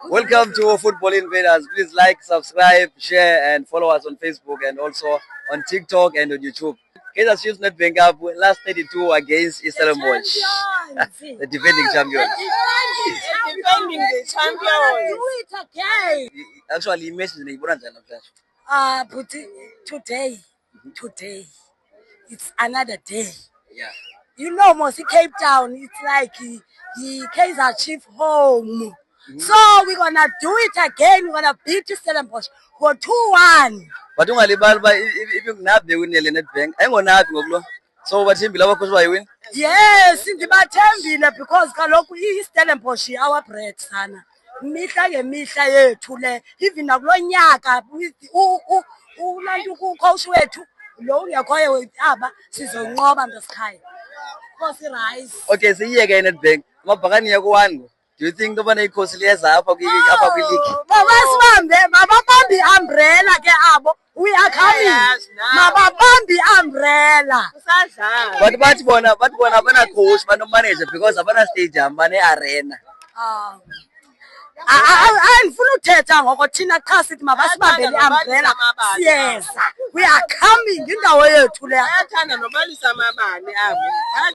Welcome to Football Invaders. Please like, subscribe, share, and follow us on Facebook and also on TikTok and on YouTube. Kaizer Chiefs Nedbank Cup last 32 against Stellenbosch, the defending champions. Defending the champions. Do it again. Actually, imagine the importance of that. But today, it's another day. Yeah. You know, Mosi Cape Town, it's like the Kaizer Chief home. So we're gonna do it again. We're gonna beat Stellenbosch for 2-1. But ungalibali ba ibingunabe winele Nedbank. Ayingonabi ngokulo. So bathembile abakhosi bayiwin. Yes, ndibathembile because kaloku iStellenbosch our bread sana. Mihla ngemihla yethu le even nakulonyaka ulantu kucoach wethu lo ungekhoyo aba sizonqoba ndosikhaya. Khosi rice. Okay, siyeke Nedbank. Amabhakani yaku1. Do you think nobana ikhosi liyeza apha kwi-league? Mababambi umbrella ke abo. We are coming. Mababambi umbrella. But bathi bona abana coach bano manager because abana stadium bane arena. Andifuna uthetha ngoko thina cha sithi mabasibambele umbrella. Yes. We are coming indawo yethu le. Bayathanda nobalisa amabane abo.